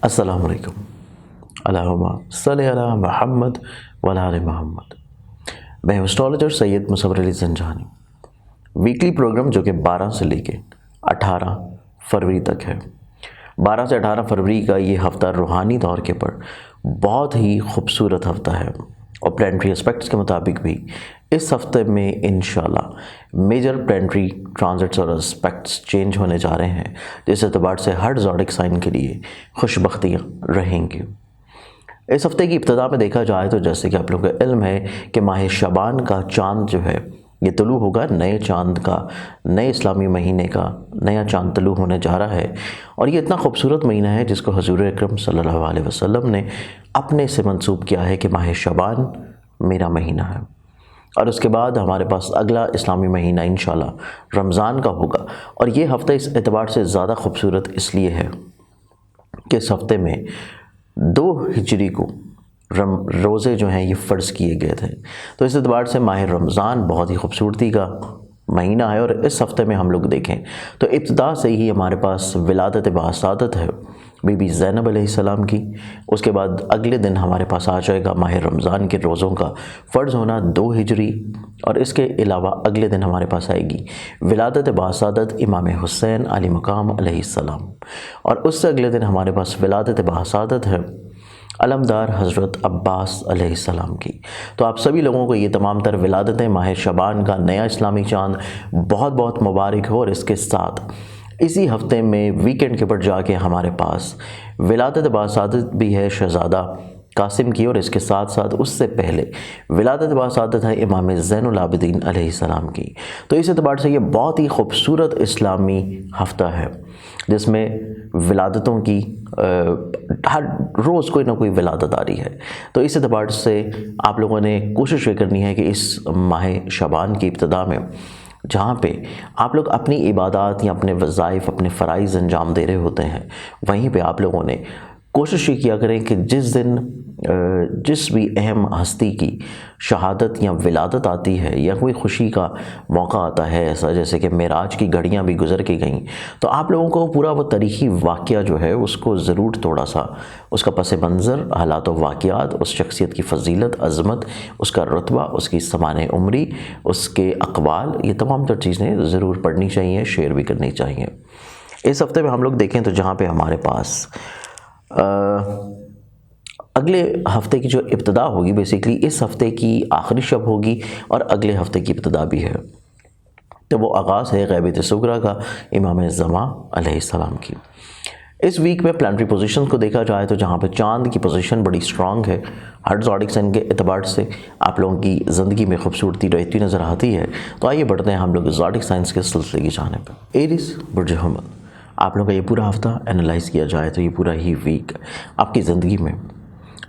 अस्सलामु अलैकुम। अल्लाहुम्मा सल्लि अला मुहम्मद व अला आलि मुहम्मद। मैं astrologer Syed Musavvar Ali Zanjani. Weekly program जो कि 12 से लेके 18 फरवरी तक है। 12 से 18 फरवरी का ये हफ़्ता रूहानी तौर के पर बहुत ही खूबसूरत हफ़्ता है और प्लानिटरी एस्पेक्ट्स के मुताबिक भी इस हफ्ते में इंशाल्लाह मेजर प्लानिटरी ट्रांजिट्स और एस्पेक्ट्स चेंज होने जा रहे हैं, जिस एतबार से हर ज़ोडिक साइन के लिए खुशबख्तियाँ रहेंगी। इस हफ्ते की इब्तिदा में देखा जाए तो जैसे कि आप लोगों को इल्म है कि माह शबान का चाँद जो है ये तुलू होगा, नए चाँद का, नए इस्लामी महीने का नया चाँद तुलू होने जा रहा है और ये इतना खूबसूरत महीना है जिसको हज़ूर अकरम सल्लल्लाहु अलैहि वसल्लम ने अपने से मंसूब किया है कि माह शबान मेरा महीना है। और उसके बाद हमारे पास अगला इस्लामी महीना इंशाल्लाह रमज़ान का होगा और ये हफ़्ता इस एतबार से ज़्यादा खूबसूरत इसलिए है कि इस हफ़्ते में 2 हिजरी को रोज़े जो हैं ये फ़र्ज़ किए गए थे। तो इस एतबार से माह रमज़ान बहुत ही खूबसूरती का महीना है और इस हफ़्ते में हम लोग देखें तो इब्तिदा से ही हमारे पास विलादत बासादत है बीबी ज़ैनब अलैहिस्सलाम की। उसके बाद अगले दिन हमारे पास आ जाएगा माह रमज़ान के रोज़ों का फ़र्ज़ होना 2 हिजरी और इसके अलावा अगले दिन हमारे पास आएगी विलादत बासादत इमाम हुसैन अली मकाम अलैहिस्सलाम और उससे अगले दिन हमारे पास विलादत बासादत है अलमदार हज़रत अब्बास अलैहिस्सलाम की। तो आप सभी लोगों को ये तमाम तर विलादतें माह शबान का नया इस्लामी चाँद बहुत बहुत मुबारक हो और इसके साथ इसी हफ्ते में वीकेंड के ऊपर जाके हमारे पास विलादत बासादत भी है शहज़ादा कासिम की और इसके साथ साथ उससे पहले विलादत बासादत है इमाम ज़ैनुल आबिदीन अलैहिस्सलाम की। तो इस एतबार से ये बहुत ही खूबसूरत इस्लामी हफ्ता है जिसमें विलादतों की हर रोज़ कोई ना कोई विलादत आ रही है। तो इस एतबार से आप लोगों ने कोशिश ये करनी है कि इस माह शबान की इब्तिदा में जहाँ पे आप लोग अपनी इबादत या अपने वज़ाइफ अपने फ़राइज़ अंजाम दे रहे होते हैं, वहीं पे आप लोगों ने कोशिश ये किया करें कि जिस दिन जिस भी अहम हस्ती की शहादत या विलादत आती है या कोई खुशी का मौका आता है ऐसा जैसे कि मेराज की घड़ियाँ भी गुज़र के गईं, तो आप लोगों को पूरा वो तारीख़ी वाक़या जो है उसको ज़रूर थोड़ा सा उसका पस मंज़र हालात व वाक़यात उस शख्सियत की फ़जीलत अज़मत उसका रुतबा उसकी समान उम्री उसके अक़वाल ये तमाम तर चीज़ें ज़रूर पढ़नी चाहिए, शेयर भी करनी चाहिए। इस हफ़्ते में हम लोग देखें तो जहाँ पे हमारे पास अगले हफ्ते की जो इब्तिदा होगी बेसिकली इस हफ्ते की आखिरी शब होगी और अगले हफ्ते की इब्तिदा भी है, तो वो आगाज़ है ग़ैबत सुगरा का इमाम ज़मा अलैहिस्सलाम की। इस वीक में प्लानिटरी पोजीशन को देखा जाए तो जहाँ पे चाँद की पोजीशन बड़ी स्ट्रॉन्ग है, हर ज़ोडिक साइन के एतबार से आप लोगों की ज़िंदगी में खूबसूरती रहती नज़र आती है। तो आइए बढ़ते हैं हम लोग ज़ोडिक साइंस के सिलसिले की जानिब। एरीज़ बुर्ज हमल, आप लोगों का ये पूरा हफ्ता एनालाइज़ किया जाए तो ये पूरा ही वीक आपकी ज़िंदगी में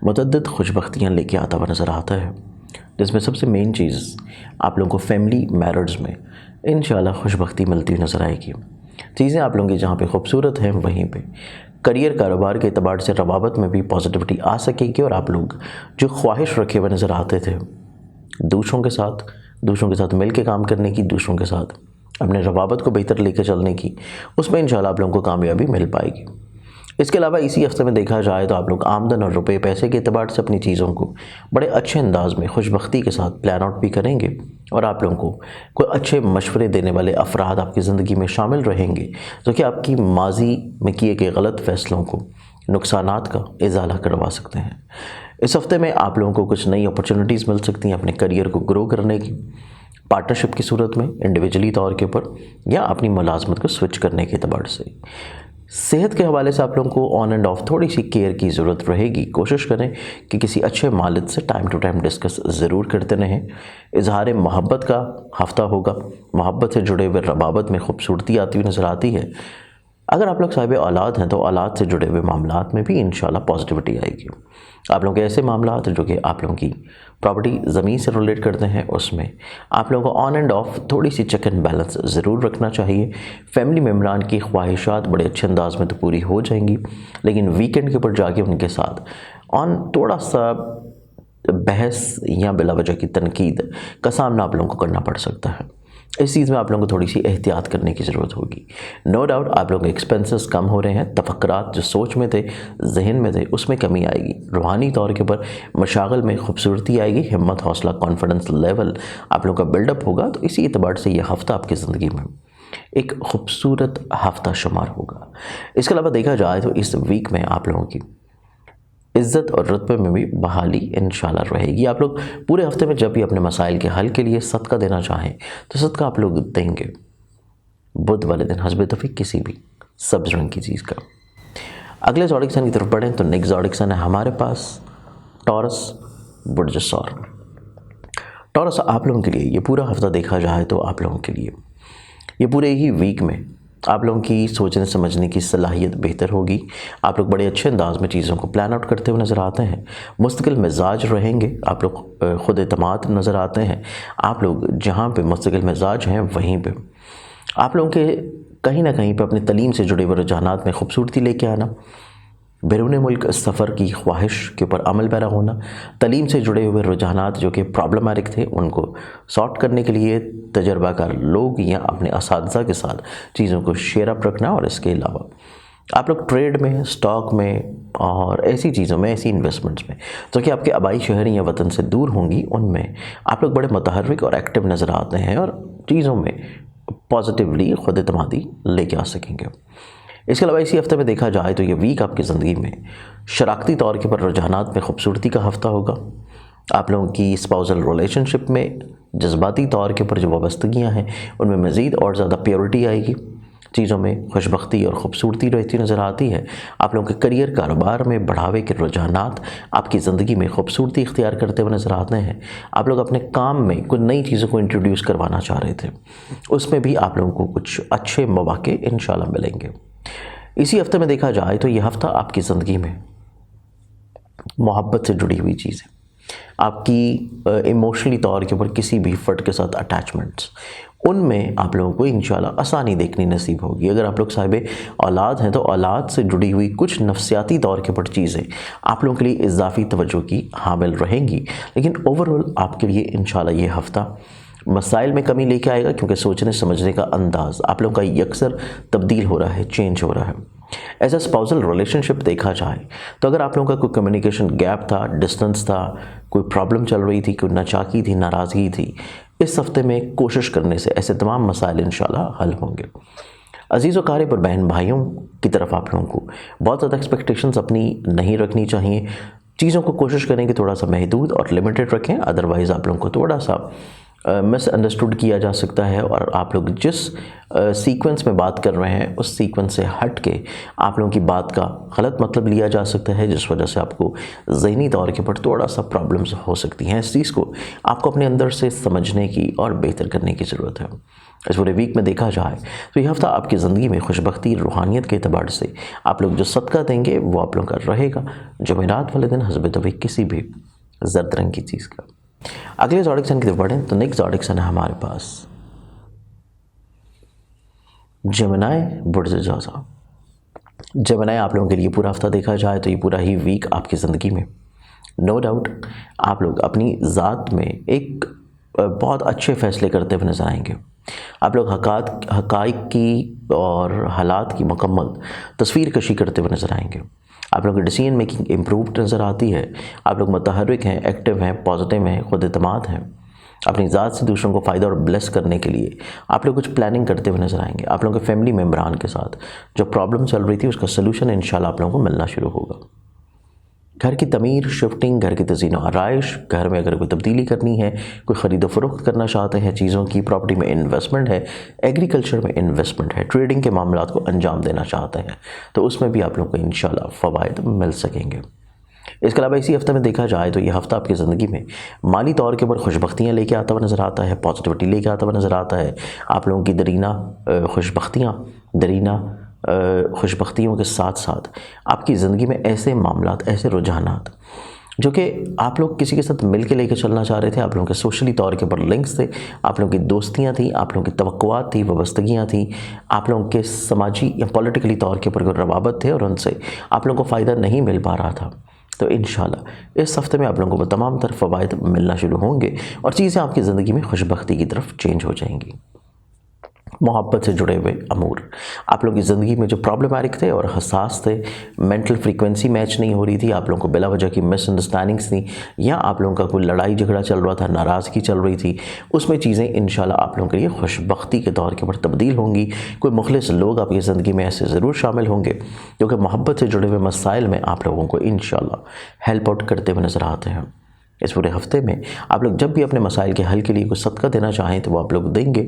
मुतअद्दिद खुशबख्तियाँ लेके आता हुआ नज़र आता है, जिसमें सबसे मेन चीज़ आप लोगों को फैमिली मैरिज में इंशाल्लाह खुशबख्ती मिलती हुई नज़र आएगी। चीज़ें आप लोगों की जहाँ पे खूबसूरत हैं वहीं पे करियर कारोबार के एतबार से रवाबत में भी पॉजिटिविटी आ सकेगी और आप लोग जो ख्वाहिश रखे हुए नज़र आते थे दूसरों के साथ मिल के काम करने की, दूसरों के साथ अपने रवाबत को बेहतर लेकर चलने की, उसमें इंशाल्लाह आप लोगों को कामयाबी मिल पाएगी। इसके अलावा इसी हफ्ते में देखा जाए तो आप लोग आमदन और रुपए पैसे के एतबार से अपनी चीज़ों को बड़े अच्छे अंदाज में खुशबख्ती के साथ प्लान आउट भी करेंगे और आप लोगों को कोई अच्छे मशवरे देने वाले अफराद आपकी ज़िंदगी में शामिल रहेंगे जो कि आपकी माजी में किए गए गलत फ़ैसलों को नुकसानात का इजाला करवा सकते हैं। इस हफ्ते में आप लोगों को कुछ नई अपॉर्चुनिटीज़ मिल सकती हैं अपने करियर को ग्रो करने की, पार्टनरशिप की सूरत में इंडिविजुअली तौर के ऊपर या अपनी मुलाजमत को स्विच करने के एतबार से। सेहत के हवाले से आप लोगों को ऑन एंड ऑफ थोड़ी सी केयर की ज़रूरत रहेगी। कोशिश करें कि किसी अच्छे मालिक से टाइम टू टाइम डिस्कस ज़रूर करते रहें। इजहार मोहब्बत का हफ़्ता होगा, मोहब्बत से जुड़े हुए रबाबत में खूबसूरती आती हुई नज़र आती है। अगर आप लोग साहिब औलाद हैं तो औलाद से जुड़े हुए मामलात में भी इंशाल्लाह पॉजिटिविटी आएगी। आप लोगों के ऐसे मामलात जो कि आप लोगों की प्रॉपर्टी ज़मीन से रिलेट करते हैं उसमें आप लोगों को ऑन एंड ऑफ थोड़ी सी चेक एंड बैलेंस ज़रूर रखना चाहिए। फैमिली मेम्बरान की ख्वाहिशात बड़े अच्छे अंदाज में तो पूरी हो जाएंगी, लेकिन वीकेंड के ऊपर जाके उनके साथ ऑन थोड़ा सा बहस या बिला वजह की तनकीद का सामना आप लोगों को करना पड़ सकता है। इस चीज़ में आप लोगों को थोड़ी सी एहतियात करने की ज़रूरत होगी। नो डाउट आप लोगों के एक्सपेंसेस कम हो रहे हैं, तफक्कुरात जो सोच में थे, जहन में थे, उसमें कमी आएगी। रूहानी तौर के ऊपर मशागल में खूबसूरती आएगी, हिम्मत, हौसला, कॉन्फिडेंस लेवल आप लोगों का बिल्डअप होगा। तो इसी एतबार से यह हफ़्ता आपकी ज़िंदगी में एक खूबसूरत हफ़्ता शुमार होगा। इसके अलावा देखा जाए तो इस वीक में आप लोगों की इज़्ज़त और रुतबे में भी बहाली इंशाल्लाह रहेगी। आप लोग पूरे हफ्ते में जब भी अपने मसाइल के हल के लिए सदका देना चाहें तो सदका आप लोग देंगे बुध वाले दिन हस्ब तौफीक किसी भी सब्ज़ रंग की चीज़ का। अगले ज़ोडिक साइन की तरफ बढ़ें तो नेक्स्ट ज़ोडिक साइन है हमारे पास टॉरस बुर्ज सौर। टॉरस आप लोगों के लिए ये पूरा हफ्ता देखा जाए तो आप लोगों के लिए ये पूरे ही वीक में आप लोगों की सोचने समझने की सलाहियत बेहतर होगी। आप लोग बड़े अच्छे अंदाज में चीज़ों को प्लान आउट करते हुए नज़र आते हैं। मुस्तकिल मिजाज रहेंगे, आप लोग खुद एतमाद नज़र आते हैं। आप लोग जहाँ पे मुस्तकिल मिजाज हैं वहीं पे आप लोगों के कहीं ना कहीं पे अपनी तलीम से जुड़े हुए रुझानात में खूबसूरती लेके आना, बैरून मुल्क सफ़र की ख्वाहिश के ऊपर अमल पैरा होना, तलीम से जुड़े हुए रुझानात जो कि प्रॉब्लमेटिक थे उनको सॉर्ट करने के लिए तजर्बाकार लोग या अपने असातिज़ा के साथ चीज़ों को शेयर अप रखना। और इसके अलावा आप लोग ट्रेड में, स्टॉक में और ऐसी चीज़ों में, ऐसी इन्वेस्टमेंट्स में जो कि आपके आबाई शहर या वतन से दूर होंगी, उनमें आप लोग बड़े मुतहर्रिक और एक्टिव नज़र आते हैं और चीज़ों में पॉजिटिवली खुद एतमादी लेके आ सकेंगे। इसके अलावा इसी हफ्ते में देखा जाए तो ये वीक आपकी ज़िंदगी में शराकती तौर के पर रुझानात में खूबसूरती का हफ्ता होगा। आप लोगों की स्पाउसल रिलेशनशिप में जज्बाती तौर के ऊपर जो वाबस्तगियाँ हैं उनमें मज़ीद और ज़्यादा प्योरिटी आएगी। चीज़ों में खुशबख्ती और ख़ूबसूरती रहती नज़र आती है। आप लोगों के करियर, कारोबार में बढ़ावे के रुझानात आपकी ज़िंदगी में खूबसूरती इख्तियार करते हुए नज़र आते हैं। आप लोग अपने काम में कुछ नई चीज़ों को इंट्रोड्यूस करवाना चाह रहे थे, उसमें भी आप लोगों को कुछ अच्छे मौके इंशाल्लाह मिलेंगे। इसी हफ्ते में देखा जाए तो यह हफ्ता आपकी ज़िंदगी में मोहब्बत से जुड़ी हुई चीज़ें, आपकी इमोशनली तौर के ऊपर किसी भी फ़र्द के साथ अटैचमेंट्स, उनमें आप लोगों को इंशाल्लाह आसानी देखनी नसीब होगी। अगर आप लोग साहिब औलाद हैं तो औलाद से जुड़ी हुई कुछ नफ्सियाती तौर के ऊपर चीज़ें आप लोगों के लिए इजाफी तवज्जो की हामिल रहेंगी। लेकिन ओवरऑल आपके लिए इंशाल्लाह ये हफ्ता मसाइल में कमी लेके आएगा, क्योंकि सोचने समझने का अंदाज़ आप लोगों का यकसर तब्दील हो रहा है, चेंज हो रहा है। एज अ स्पाउसल रिलेशनशिप देखा जाए तो अगर आप लोगों का कोई कम्युनिकेशन गैप था, डिस्टेंस था, कोई प्रॉब्लम चल रही थी, कोई नाचाकी थी, नाराज़गी थी, इस हफ्ते में कोशिश करने से ऐसे तमाम मसाइल इंशाल्लाह हल होंगे। अजीज़ व क़ारिब और बहन भाइयों की तरफ आप लोगों को बहुत ज़्यादा एक्सपेक्टेशंस अपनी नहीं रखनी चाहिए। चीज़ों को कोशिश करें कि थोड़ा सा महदूद और लिमिटेड रखें, अदरवाइज़ आप लोगों को थोड़ा सा मिसअंडरस्टूड किया जा सकता है और आप लोग जिस सीक्वेंस में बात कर रहे हैं उस सीक्वेंस से हट के आप लोगों की बात का गलत मतलब लिया जा सकता है, जिस वजह से आपको ज़हनी तौर के ऊपर थोड़ा सा प्रॉब्लम्स हो सकती हैं। इस चीज़ को आपको अपने अंदर से समझने की और बेहतर करने की ज़रूरत है। इस पूरे वीक में देखा जाए तो यह हफ्ता आपकी ज़िंदगी में खुशबख्ती, रूहानियत के अतबार से आप लोग जो सदका देंगे वो आप लोगों का रहेगा जुमेरात वाले दिन हस्ब तौफीक किसी भी जर्द रंग की चीज़ का। अगले ज़ोडिक साइन की तरफ बढ़ें तो नेक्स्ट ज़ोडिक साइन है हमारे पास जेमिनी बुर्ज जौज़ा। जेमिनी आप लोगों के लिए पूरा हफ्ता देखा जाए तो ये पूरा ही वीक आपकी ज़िंदगी में नो डाउट आप लोग अपनी ज़ात में एक बहुत अच्छे फ़ैसले करते हुए नज़र आएंगे। आप लोग हक़ाइक़ की और हालात की मुकम्मल तस्वीर कशी करते हुए नज़र आएंगे। आप लोगों की डिसीजन मेकिंग इम्प्रूव्ड नज़र आती है। आप लोग मुतहर्रिक हैं, एक्टिव हैं, पॉजिटिव हैं, खुद एतमाद हैं। अपनी ज़ात से दूसरों को फ़ायदा और ब्लेस करने के लिए आप लोग कुछ प्लानिंग करते हुए नज़र आएंगे। आप लोगों के फैमिली मेम्बरान के साथ जो प्रॉब्लम चल रही थी उसका सलूशन इंशाल्लाह आप लोगों को मिलना शुरू होगा। घर की तमीर, शिफ्टिंग, घर की तज़ीन और आराइश, घर में अगर कोई तब्दीली करनी है, कोई ख़रीदो फ़रोख्त करना चाहते हैं चीज़ों की, प्रॉपर्टी में इन्वेस्टमेंट है, एग्रीकल्चर में इन्वेस्टमेंट है, ट्रेडिंग के मामलात को अंजाम देना चाहते हैं तो उसमें भी आप लोगों को इंशाल्लाह फ़वाइद मिल सकेंगे। इसके अलावा इसी हफ्ते में देखा जाए तो यह हफ्ता आपकी ज़िंदगी में माली तौर के ऊपर खुशबख्तियाँ लेके आता हुआ नज़र आता है, पॉजिटिविटी लेके आता हुआ नज़र आता है। आप लोगों की दरीना खुशबख्तियों के साथ साथ आपकी ज़िंदगी में ऐसे मामलात, ऐसे रुझानात जो कि आप लोग किसी के साथ मिल के लेके चलना चाह रहे थे, आप लोगों के सोशली तौर के ऊपर लिंक्स थे, आप लोगों की दोस्तियाँ थी, आप लोगों की तवक्कुआत थी, वाबस्तगियाँ थी, आप लोगों के समाजी या पॉलिटिकली तौर के ऊपर रवाबत थे और उनसे आप लोगों को फ़ायदा नहीं मिल पा रहा था। तो इंशाल्लाह इस हफ्ते में आप लोगों को तमाम तरफ फ़वाइद मिलना शुरू होंगे और चीज़ें आपकी ज़िंदगी में खुशबख्ती की तरफ चेंज हो जाएंगी। मोहब्बत से जुड़े हुए अमूर। आप लोगों की ज़िंदगी में जो प्रॉब्लमैटिक थे और हसास थे, मेंटल फ्रीक्वेंसी मैच नहीं हो रही थी, आप लोगों को बिला वजह की मिसअंडरस्टैंडिंग्स थी, या आप लोगों का कोई लड़ाई झगड़ा चल रहा था, नाराज़गी चल रही थी, उसमें चीज़ें इंशाल्लाह आप लोगों के लिए खुशबख्ती के दौर के ऊपर तब्दील होंगी। कोई मुखलिस लोग आपकी ज़िंदगी में ऐसे ज़रूर शामिल होंगे क्योंकि मोहब्बत से जुड़े हुए मसाइल में आप लोगों को इंशाल्लाह हेल्प आउट करते हुए नज़र आते हैं। इस पूरे हफ्ते में आप लोग जब भी अपने मसाइल के हल के लिए कोई सदका देना चाहें तो वो आप लोग देंगे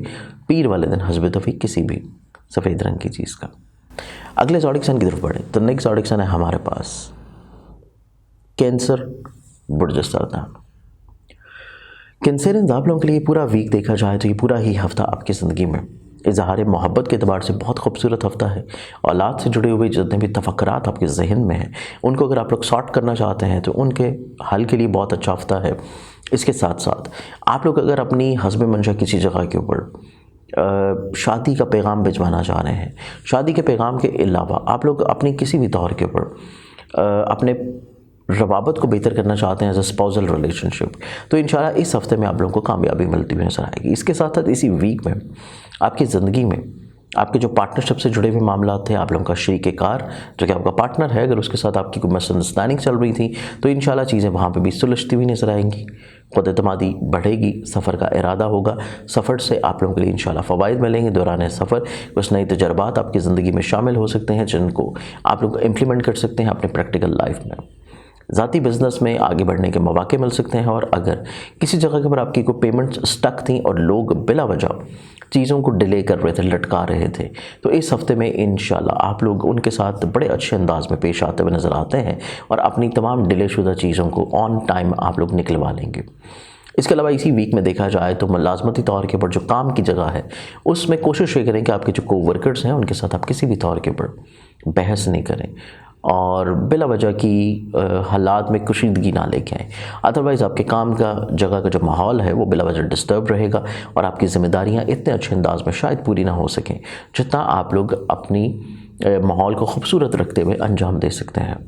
पीर वाले दिन हस्ब तौफीक किसी भी सफ़ेद रंग की चीज़ का। अगले ज़ोडिक की तरफ बढ़े तो नेक्स्ट ज़ोडिक है हमारे पास कैंसर बुर्ज सरदान। कैंसरियंस आप लोगों के लिए पूरा वीक देखा जाए तो ये पूरा ही हफ्ता आपकी ज़िंदगी में इजहार मोहब्बत के अतबार से बहुत खूबसूरत हफ्ता है। औलाद से जुड़े हुए जितने भी तफक्कुरात आपके जहन में हैं उनको अगर आप लोग सॉर्ट करना चाहते हैं तो उनके हल के लिए बहुत अच्छा हफ्ता है। इसके साथ साथ आप लोग अगर अपनी हस्ब मंशा किसी जगह के ऊपर शादी का पैगाम भिजवाना चाह रहे हैं, शादी के पैगाम के अलावा आप लोग अपनी किसी भी दौर के ऊपर अपने रवाबत को बेहतर करना चाहते हैं एज अ स्पाउसल रिलेशनशिप, तो इंशाल्लाह इस हफ्ते में आप लोगों को कामयाबी मिलती हुई नजर आएगी। इसके साथ साथ इसी वीक में आपकी ज़िंदगी में आपके जो पार्टनरशिप से जुड़े हुए मामला थे, आप लोगों का शरीक कार जो कि आपका पार्टनर है, अगर उसके साथ आपकी कोई मिसअंडरस्टैंडिंग चल रही थी तो इंशाल्लाह चीज़ें वहाँ पे भी सुलझती हुई नजर आएंगी। खुद एतमादी बढ़ेगी, सफ़र का इरादा होगा, सफ़र से आप लोगों के लिए इंशाल्लाह फ़वाइद मिलेंगे। दौरान सफ़र कुछ नए तजर्बात आपकी ज़िंदगी में शामिल हो सकते हैं जिनको आप लोग इम्प्लीमेंट कर सकते हैं अपने प्रैक्टिकल लाइफ में। ज़ाती बिज़नेस में आगे बढ़ने के मौके मिल सकते हैं। और अगर किसी जगह के ऊपर आपकी कोई पेमेंट्स स्टक थी और लोग बिला वजह चीज़ों को डिले कर रहे थे, लटका रहे थे, तो इस हफ्ते में इंशाल्लाह आप लोग उनके साथ बड़े अच्छे अंदाज में पेश आते हुए नज़र आते हैं और अपनी तमाम डिले शुदा चीज़ों को ऑन टाइम आप लोग निकलवा लेंगे। इसके अलावा इसी वीक में देखा जाए तो मुलाजमती तौर के ऊपर जो काम की जगह है उसमें कोशिश ये करें कि आपके जो कोवर्कर्स हैं उनके साथ आप किसी भी तौर के ऊपर बहस नहीं करें और बिला वजह की हालात में कुशीदगी ना लेके आएँ। अदरवाइज़ आपके काम का जगह का जो माहौल है वो बिला वजह डिस्टर्ब रहेगा और आपकी ज़िम्मेदारियाँ इतने अच्छे अंदाज में शायद पूरी ना हो सकें जितना आप लोग अपनी माहौल को खूबसूरत रखते हुए अंजाम दे सकते हैं।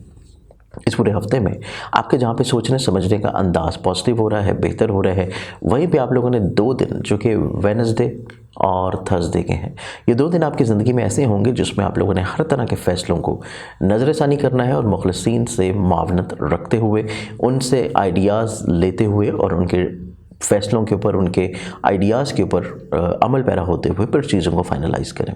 इस पूरे हफ्ते में आपके जहाँ पे सोचने समझने का अंदाज पॉजिटिव हो रहा है, बेहतर हो रहा है, वहीं पे आप लोगों ने 2 दिन जो कि वेडनेसडे और थर्सडे के हैं, ये 2 दिन आपकी ज़िंदगी में ऐसे होंगे जिसमें आप लोगों ने हर तरह के फ़ैसलों को नज़रसानी करना है और मुखलिसीन से मुआवनत रखते हुए, उनसे आइडियाज़ लेते हुए और उनके फ़ैसलों के ऊपर, उनके आइडियाज़ के ऊपर अमल पैरा होते हुए फिर चीज़ों को फाइनलाइज़ करें।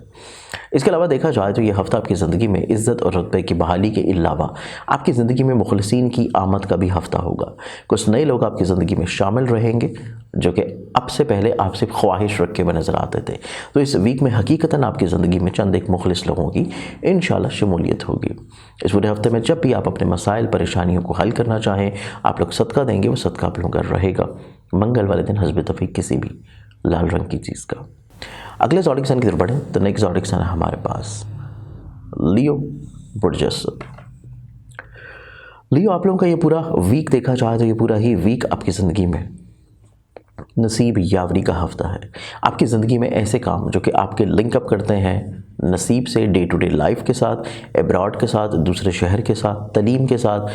इसके अलावा देखा जाए तो ये हफ़्ता आपकी ज़िंदगी में इज़्ज़त और रुतबे की बहाली के अलावा आपकी ज़िंदगी में मुखलिसीन की आमद का भी हफ़्ता होगा। कुछ नए लोग आपकी ज़िंदगी में शामिल रहेंगे जो कि अब से पहले आपसे ख्वाहिश रखे हुए नज़र आते थे। तो इस वीक में हकीकतन आपकी ज़िंदगी में चंद एक मुखलिस लोगों की इंशाल्लाह शमूलियत होगी। इस पूरे हफ्ते में जब भी आप अपने मसाइल परेशानियों को हल करना चाहें, आप लोग सदका देंगे, वो सदका आप लोगों का रहेगा मंगल वाले दिन हस्ब तौफीक किसी भी लाल रंग की चीज़ का। अगले ज़ोडिक साइन की तरफ बढ़ें तो नेक्स्ट ज़ोडिक साइन है हमारे पास लियो बुर्ज। लियो आप लोगों का ये पूरा वीक देखा जाए तो ये पूरा ही वीक आपकी ज़िंदगी में नसीब यावरी का हफ्ता है। आपकी ज़िंदगी में ऐसे काम जो कि आपके लिंकअप करते हैं नसीब से, डे टू डे लाइफ के साथ, एब्रॉड के साथ, दूसरे शहर के साथ, तलीम के साथ,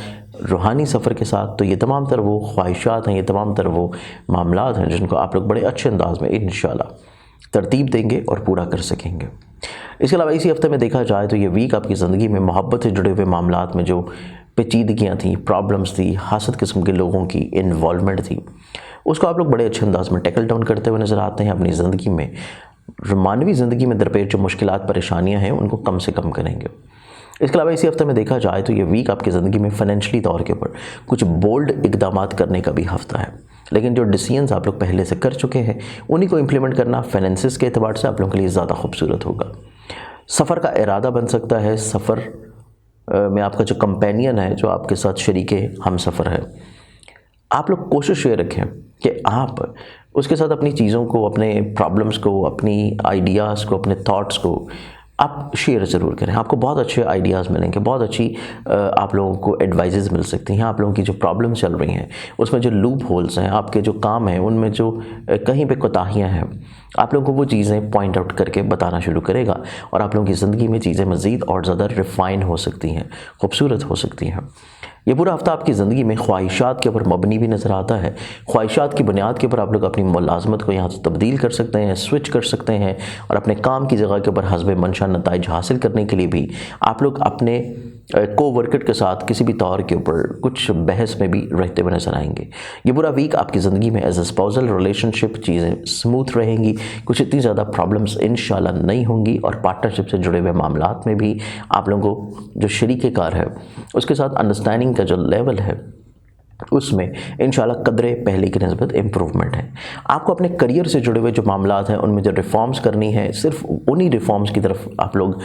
रूहानी सफ़र के साथ, तो ये तमाम तर वो ख्वाहिशात हैं, ये तमाम तर वो मामलात हैं जिनको आप लोग बड़े अच्छे अंदाज में इंशाल्लाह तरतीब देंगे और पूरा कर सकेंगे। इसके अलावा इसी हफ्ते में देखा जाए तो ये वीक आपकी ज़िंदगी में मोहब्बत से जुड़े हुए मामलात में जो पेचीदगियाँ थी, प्रॉब्लम्स थी, हासद किस्म के लोगों की इन्वॉल्वमेंट थी, उसको आप लोग बड़े अच्छे अंदाज में टैकल डाउन करते हुए नज़र आते हैं। अपनी ज़िंदगी में, मानवी ज़िंदगी में दरपेश जो मुश्किलात परेशानियाँ हैं उनको कम से कम करेंगे। इसके अलावा इसी हफ्ते में देखा जाए तो ये वीक आपकी ज़िंदगी में फाइनेंशियली तौर के ऊपर कुछ बोल्ड इकदामात करने का भी हफ्ता है, लेकिन जो डिसीजंस आप लोग पहले से कर चुके हैं उन्हीं को इम्प्लीमेंट करना फाइनेंसिस के एतबार से आप लोगों के लिए ज़्यादा खूबसूरत होगा। सफ़र का इरादा बन सकता है, सफ़र में आपका जो कंपेनियन है, जो आपके साथ शरीके हम सफ़र है, आप लोग कोशिश ये रखें कि आप उसके साथ अपनी चीज़ों को, अपने प्रॉब्लम्स को, अपनी आइडियाज़ को, अपने थॉट्स को आप शेयर ज़रूर करें। आपको बहुत अच्छे आइडियाज़ मिलेंगे, बहुत अच्छी आप लोगों को एडवाइजेज़ मिल सकती हैं। आप लोगों की जो प्रॉब्लम्स चल रही हैं उसमें जो लूप होल्स हैं, आपके जो काम हैं उनमें जो कहीं पे कोताहियाँ हैं, आप लोगों को वो चीज़ें पॉइंट आउट करके बताना शुरू करेगा और आप लोगों की ज़िंदगी में चीज़ें मज़ीद और ज़्यादा रिफ़ाइन हो सकती हैं, खूबसूरत हो सकती हैं। ये पूरा हफ्ता आपकी ज़िंदगी में ख्वाहिशात के ऊपर मबनी भी नज़र आता है। ख्वाहिशात की बुनियाद के ऊपर आप लोग अपनी मुलाजमत को यहाँ से तब्दील कर सकते हैं, स्विच कर सकते हैं और अपने काम की जगह के ऊपर हस्ब मंशा नताइज हासिल करने के लिए भी आप लोग अपने को वर्कर के साथ किसी भी तौर के ऊपर कुछ बहस में भी रहते हुए नजर आएंगे। ये पूरा वीक आपकी ज़िंदगी में एज ए स्पाउसल रिलेशनशिप चीज़ें स्मूथ रहेंगी, कुछ इतनी ज़्यादा प्रॉब्लम्स इंशाल्लाह नहीं होंगी और पार्टनरशिप से जुड़े हुए मामलात में भी आप लोगों को जो शरीके कार है उसके साथ अंडरस्टैंडिंग का जो लेवल है उसमें इंशाल्लाह कदरे पहले की निस्बत इम्प्रूवमेंट है। आपको अपने करियर से जुड़े हुए जो मामलात हैं उनमें जो रिफॉर्म्स करनी है, सिर्फ उन्हीं रिफॉर्म्स की तरफ आप लोग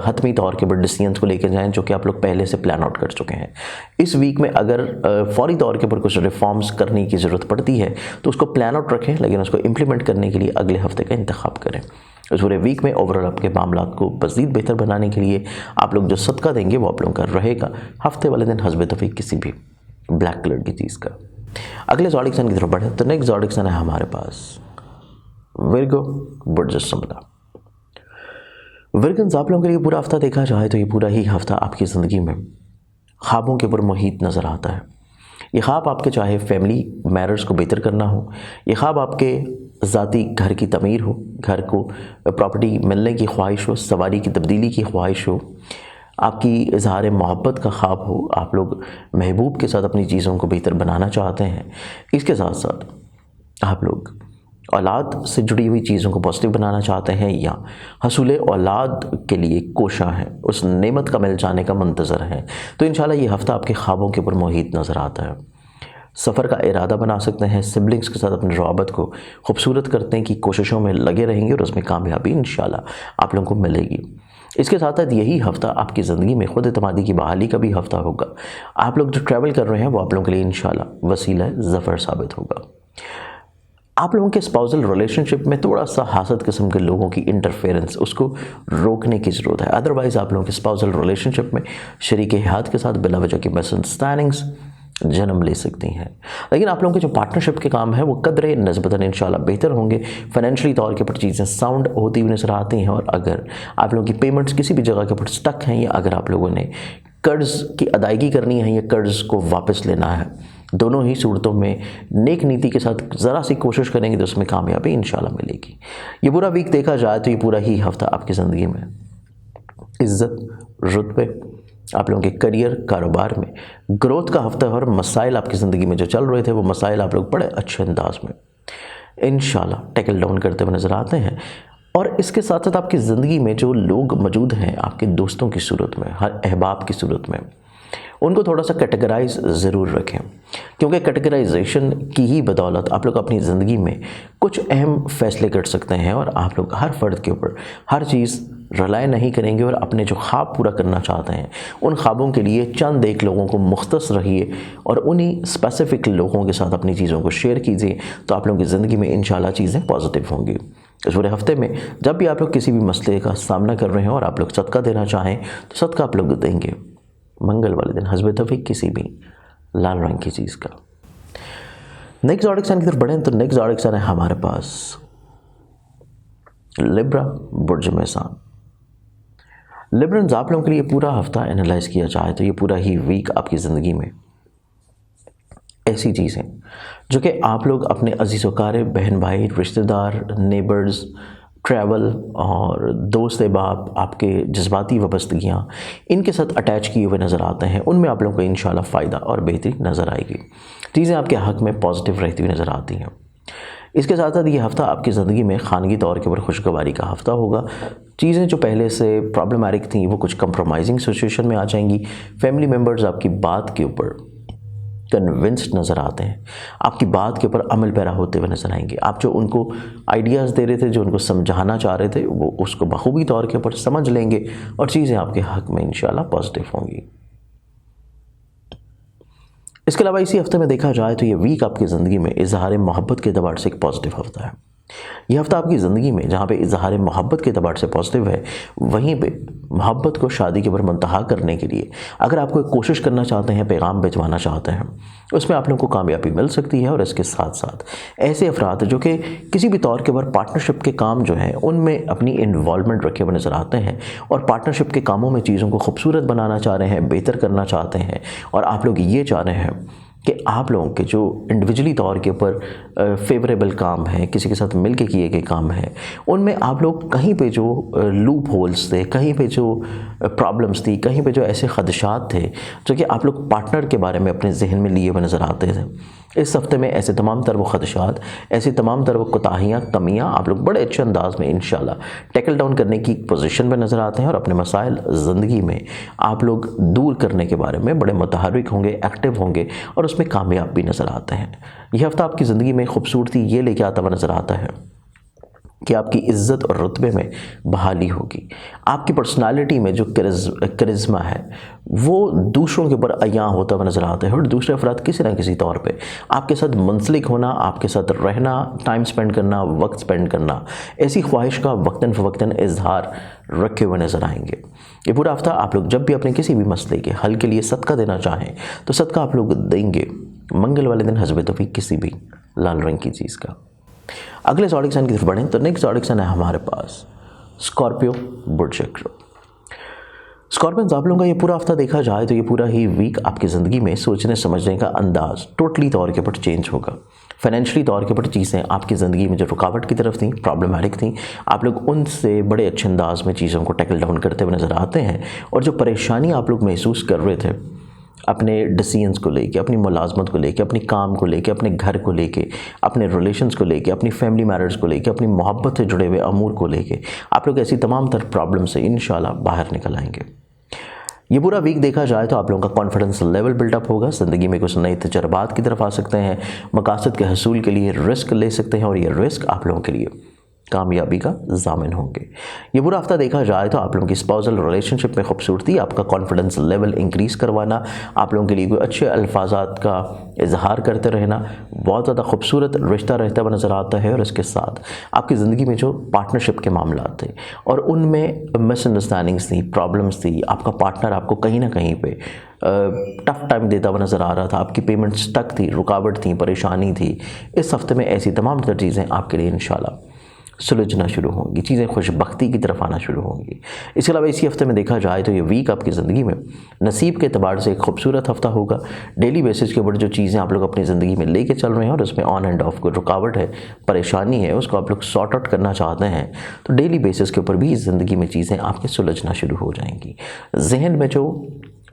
हतमी तौर के ऊपर डिसीजंस को लेकर जाएं जो कि आप लोग पहले से प्लान आउट कर चुके हैं। इस वीक में अगर फौरी तौर के ऊपर कुछ रिफॉर्म्स करने की ज़रूरत पड़ती है तो उसको प्लान आउट रखें, लेकिन उसको इम्प्लीमेंट करने के लिए अगले हफ्ते का इंतखाब करें। इस पूरे वीक में ओवरऑल आपके मामलात को मज़ीद बेहतर बनाने के लिए आप लोग जो सदका देंगे वो आप लोगों का रहेगा हफ्ते वाले दिन हस्ब तौफीक किसी भी ब्लैक कलर की चीज़ का। अगले ज़ोडिक साइन की तरफ बढ़े तो नेक्स्ट ज़ोडिक साइन है हमारे पास विर्गो बुर्जस्मला। विर्गन्स आप लोगों के लिए पूरा हफ्ता देखा जाए तो ये पूरा ही हफ्ता आपकी ज़िंदगी में ख्वाबों के ऊपर मुहित नज़र आता है। ये ख्वाब आपके चाहे फैमिली मैटर्स को बेहतर करना हो, ये ख्वाब आपके ज़ाती घर की तमीर हो, घर को प्रॉपर्टी मिलने की ख्वाहिश हो, सवारी की तब्दीली की ख्वाहिश हो, आपकी इजहार मोहब्बत का ख्वाब हो, आप लोग महबूब के साथ अपनी चीज़ों को बेहतर बनाना चाहते हैं, इसके साथ साथ आप लोग औलाद से जुड़ी हुई चीज़ों को पॉजिटिव बनाना चाहते हैं या हसूल औलाद के लिए कोशा हैं, उस नेमत का मिल जाने का मुंतज़र है, तो इंशाल्लाह ये हफ़्ता आपके ख्वाबों के ऊपर मोहित नज़र आता है। सफ़र का इरादा बना सकते हैं, सिबलिंग्स के साथ अपने रवाबत को खूबसूरत करने की कोशिशों में लगे रहेंगे और उसमें कामयाबी इंशाल्लाह आप लोगों को मिलेगी। इसके साथ साथ यही हफ़्ता आपकी ज़िंदगी में खुद एतमादी की बहाली का भी हफ़्ता होगा। आप लोग जो ट्रैवल कर रहे हैं वो आप लोगों के लिए इंशाल्लाह वसीला ज़फ़र साबित होगा। आप लोगों के स्पाउसल रिलेशनशिप में थोड़ा सा हासद किस्म के लोगों की इंटरफेरेंस उसको रोकने की ज़रूरत है। अदरवाइज़ आप लोगों के स्पाउसल रिलेशनशिप में शरीक हयात के साथ बिला वजह की मिसअंडरस्टैंडिंग्स जन्म ले सकती हैं। लेकिन आप लोगों के जो पार्टनरशिप के काम है वो कदरे नस्बतन इंशाल्लाह बेहतर होंगे। फाइनेंशियली तौर के ऊपर चीज़ें साउंड होती हुई नजर आती हैं और अगर आप लोगों की पेमेंट्स किसी भी जगह के ऊपर स्टक हैं या अगर आप लोगों ने कर्ज़ की अदायगी करनी है या कर्ज़ को वापस लेना है, दोनों ही सूरतों में नेक नीति के साथ ज़रा सी कोशिश करेंगे तो उसमें कामयाबी इंशाल्लाह मिलेगी। ये पूरा वीक देखा जाए तो ये पूरा ही हफ्ता आपकी ज़िंदगी में इज़्ज़त, रुतबे, आप लोगों के करियर कारोबार में ग्रोथ का हफ्ता है और मसाइल आपकी ज़िंदगी में जो चल रहे थे वो मसाइल आप लोग बड़े अच्छे अंदाज में इंशाल्लाह टैकल डाउन करते हुए नज़र आते हैं। और इसके साथ साथ आपकी ज़िंदगी में जो लोग मौजूद हैं आपके दोस्तों की सूरत में, हर अहबाब की सूरत में, उनको थोड़ा सा कैटेगराइज ज़रूर रखें, क्योंकि कैटेगराइजेशन की ही बदौलत आप लोग अपनी ज़िंदगी में कुछ अहम फ़ैसले कर सकते हैं और आप लोग हर फ़र्द के ऊपर हर चीज़ रिलाय नहीं करेंगे और अपने जो ख्वाब पूरा करना चाहते हैं उन ख्वाबों के लिए चंद एक लोगों को मुख्तस रहिए और उन्हीं स्पेसिफ़िक लोगों के साथ अपनी चीज़ों को शेयर कीजिए, तो आप लोगों की ज़िंदगी में इंशाल्लाह चीज़ें पॉजिटिव होंगी। इस पूरे हफ्ते में जब भी आप लोग किसी भी मसले का सामना कर रहे हैं और आप लोग सदका देना चाहें तो सदका आप लोग देंगे मंगल वाले दिन हस्ब तौफीक किसी भी लाल रंग की चीज़ का। नेक्स्ट ज़ोडिक साइन की तरफ बढ़ें तो नेक्स्ट ज़ोडिक साइन है हमारे पास लिब्रा बुर्ज मेसान। लिब्रन्स आप लोगों के लिए पूरा हफ्ता एनालाइज किया जाए तो ये पूरा ही वीक आपकी ज़िंदगी में ऐसी चीज़ें जो कि आप लोग अपने अजीज़ वकार, बहन भाई, रिश्तेदार, नेबर्स, ट्रैवल और दोस्त अहबाब, आपके जज्बाती वाबस्तगियाँ, इनके साथ अटैच किए हुए नज़र आते हैं, उनमें आप लोगों को इंशाल्लाह फ़ायदा और बेहतरी नज़र आएगी। चीज़ें आपके हक़ में पॉजिटिव रहती हुई नज़र आती हैं। इसके साथ साथ ये हफ़्ता आपकी ज़िंदगी में खानगी तौर के ऊपर खुशगवारी का हफ़्ता होगा। चीज़ें जो पहले से प्रॉब्लमैटिक थी वो कुछ कंप्रोमाइजिंग सिचुएशन में आ जाएंगी। फैमिली मेम्बर्स आपकी बात के ऊपर कन्विंस्ड नज़र आते हैं, आपकी बात के ऊपर अमल पैरा होते हुए नज़र आएंगे। आप जो उनको आइडियाज़ दे रहे थे, जो उनको समझाना चाह रहे थे, वो उसको बखूबी तौर के ऊपर समझ लेंगे और चीज़ें आपके हक़ में इंशाल्लाह पॉजिटिव होंगी। इसके अलावा इसी हफ्ते में देखा जाए तो ये वीक आपकी ज़िंदगी में इजहार मोहब्बत के एतबार से एक पॉजिटिव हफ्ता है। यह हफ्ता आपकी ज़िंदगी में जहाँ पे इजहार मोहब्बत के अतबार से पॉजिटिव है, वहीं पे मोहब्बत को शादी के ऊपर मुंतहा करने के लिए अगर आप कोई कोशिश करना चाहते हैं, पैगाम भिजवाना चाहते हैं, उसमें आप लोगों को कामयाबी मिल सकती है। और इसके साथ साथ ऐसे अफराद जो कि किसी भी तौर के ऊपर पार्टनरशिप के काम जो हैं उनमें अपनी इन्वॉल्वमेंट रखे हुए नज़र आते हैं और पार्टनरशिप के कामों में चीज़ों को खूबसूरत बनाना चाह रहे हैं, बेहतर करना चाहते हैं, और आप लोग ये चाह रहे हैं कि आप लोगों के जो इंडिविजुअली तौर के ऊपर फेवरेबल काम है, किसी के साथ मिल के किए गए काम हैं, उनमें आप लोग कहीं पे जो लूप होल्स थे, कहीं पे जो प्रॉब्लम्स थी, कहीं पे जो ऐसे खदशात थे जो कि आप लोग पार्टनर के बारे में अपने जहन में लिए हुए नज़र आते थे, इस हफ्ते में ऐसे तमाम तर वो खदशात, ऐसी तमाम तर वो कोताहियाँ, कमियाँ आप लोग बड़े अच्छे अंदाज में इंशाल्लाह टैकल डाउन करने की पोजीशन में नज़र आते हैं और अपने मसाइल ज़िंदगी में आप लोग दूर करने के बारे में बड़े मुतहर्रिक होंगे, एक्टिव होंगे और उसमें कामयाब भी नज़र आते हैं। यह हफ्ता आपकी ज़िंदगी में खूबसूरती ये लेके आता हुआ नज़र आता है कि आपकी इज़्ज़त और रुतबे में बहाली होगी। आपकी पर्सनालिटी में जो करिश्मा है वो दूसरों के ऊपर अयां होता हुआ नज़र आता है और दूसरे अफराद किसी न किसी तौर पे आपके साथ मुंसलिक होना, आपके साथ रहना, टाइम स्पेंड करना, वक्त स्पेंड करना, ऐसी ख्वाहिश का वक्तन फ़वक्तन इजहार रखे हुए नज़र आएंगे। ये पूरा हफ्ता आप लोग जब भी अपने किसी भी मसले के हल के लिए सदका देना चाहें तो सदका आप लोग देंगे मंगल वाले दिन हस्ब तौफीक किसी भी लाल रंग की चीज़ का। अगले ज़ोडिक साइन की तरफ बढ़ें तो नेक्स्ट ज़ोडिक साइन है हमारे पास स्कॉर्पियो बुर्ज चक्र। स्कॉर्पियंस आप लोगों का ये पूरा हफ्ता देखा जाए तो ये पूरा ही वीक आपकी ज़िंदगी में सोचने समझने का अंदाज़ टोटली तौर के ऊपर चेंज होगा। फाइनेंशियली तौर के ऊपर चीज़ें आपकी ज़िंदगी में जो रुकावट की तरफ थी, प्रॉब्लमैटिक थी, आप लोग उनसे बड़े अच्छे अंदाज में चीज़ों को टैकल डाउन करते हुए नज़र आते हैं और जो परेशानी आप लोग महसूस कर रहे थे अपने डिसीजंस को लेके, अपनी मुलाजमत को लेके, अपने काम को लेके, अपने घर को लेके, अपने रिलेशंस को लेके, अपनी फैमिली मैटर्स को लेके, अपनी मोहब्बत से जुड़े हुए अमूर को लेके आप लोग ऐसी तमाम तर प्रॉब्लम से इंशाल्लाह बाहर निकल आएंगे। ये पूरा वीक देखा जाए तो आप लोगों का कॉन्फिडेंस लेवल बिल्डअप होगा, ज़िंदगी में कुछ नए तजर्बात की तरफ आ सकते हैं, मकासद के हसूल के लिए रिस्क ले सकते हैं और ये रिस्क आप लोगों के लिए कामयाबी का ज़ामिन होंगे। ये पूरा हफ्ता देखा जाए तो आप लोगों की स्पाउसल रिलेशनशिप में खूबसूरती, आपका कॉन्फिडेंस लेवल इंक्रीज़ करवाना, आप लोगों के लिए कोई अच्छे अल्फाजात का इजहार करते रहना, बहुत ज़्यादा खूबसूरत रिश्ता रहता हुआ नज़र आता है। और इसके साथ आपकी ज़िंदगी में जो पार्टनरशिप के मामला थे और उनमें मिसअंडरस्टैंडिंग्स थी, प्रॉब्लम्स थी, आपका पार्टनर आपको कहीं ना कहीं पे टफ टाइम देता हुआ नज़र आ रहा था, आपकी पेमेंट स्टक थी, रुकावट थी, परेशानी थी, इस हफ्ते में ऐसी तमाम तर चीज़ें आपके लिए इंशाल्लाह सुलझना शुरू होंगी, चीज़ें खुशबख्ती की तरफ आना शुरू होंगी। इसके अलावा इसी हफ्ते में देखा जाए तो ये वीक आपकी ज़िंदगी में नसीब के अतबार से एक खूबसूरत हफ्ता होगा। डेली बेसिस के ऊपर जो चीज़ें आप लोग अपनी ज़िंदगी में लेके चल रहे हैं और उसमें ऑन एंड ऑफ कोई रुकावट है, परेशानी है, उसको आप लोग सॉर्ट आउट करना चाहते हैं तो डेली बेसिस के ऊपर भी ज़िंदगी में चीज़ें आपके सुलझना शुरू हो जाएंगी। जहन में जो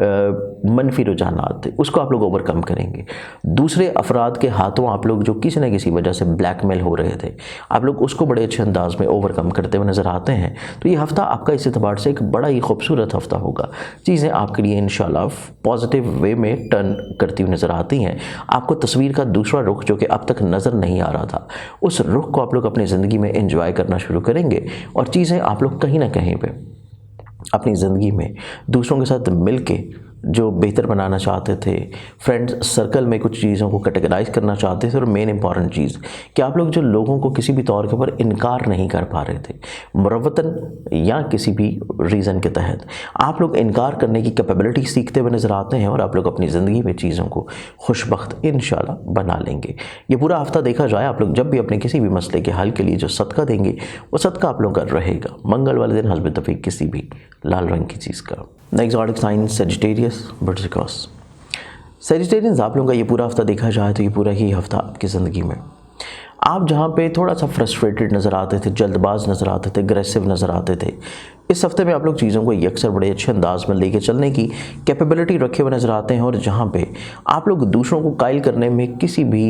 मनफी रुझानात थे उसको आप लोग ओवरकम करेंगे। दूसरे अफराद के हाथों आप लोग जो किसी न किसी वजह से ब्लैकमेल हो रहे थे, आप लोग उसको बड़े अच्छे अंदाज में ओवरकम करते हुए नज़र आते हैं। तो ये हफ़्ता आपका इस एतबार से एक बड़ा ही खूबसूरत हफ़्ता होगा। चीज़ें आपके लिए इंशाल्लाह पॉजिटिव वे में टर्न करती हुई नज़र आती हैं। आपको तस्वीर का दूसरा रुख जो कि अब तक नज़र नहीं आ रहा था, उस रुख को आप लोग अपनी ज़िंदगी में एंजॉय करना शुरू करेंगे और चीज़ें आप लोग कहीं ना कहीं पे अपनी ज़िंदगी में दूसरों के साथ मिल के जो बेहतर बनाना चाहते थे, फ्रेंड्स सर्कल में कुछ चीज़ों को कैटेगराइज करना चाहते थे और मेन इंपॉर्टेंट चीज़ कि आप लोग जो लोगों को किसी भी तौर के ऊपर इनकार नहीं कर पा रहे थे, मुरव्वतन या किसी भी रीज़न के तहत आप लोग इनकार करने की कैपेबिलिटी सीखते हुए नज़र आते हैं और आप लोग अपनी ज़िंदगी में चीज़ों को खुशबख्त इंशाल्लाह बना लेंगे। ये पूरा हफ्ता देखा जाए आप लोग जब भी अपने किसी भी मसले के हल के लिए जो सदका देंगे वो सदका आप लोगों का रहेगा मंगल वाले दिन हस्ब तौफीक किसी भी लाल रंग की चीज़ का। Next zodiac sign Sagittarius birds cross. Sagittarians आप लोगों का ये पूरा हफ्ता देखा जाए तो ये पूरा ही हफ्ता आपकी ज़िंदगी में आप जहाँ पे थोड़ा सा फ्रस्ट्रेटेड नज़र आते थे, जल्दबाज नज़र आते थे, अग्रेसिव नज़र आते थे, इस हफ्ते में आप लोग चीज़ों को यकसर बड़े अच्छे अंदाज में लेके चलने की कैपेबिलिटी रखे हुए नज़र आते हैं और जहाँ पे आप लोग दूसरों को कायल करने में किसी भी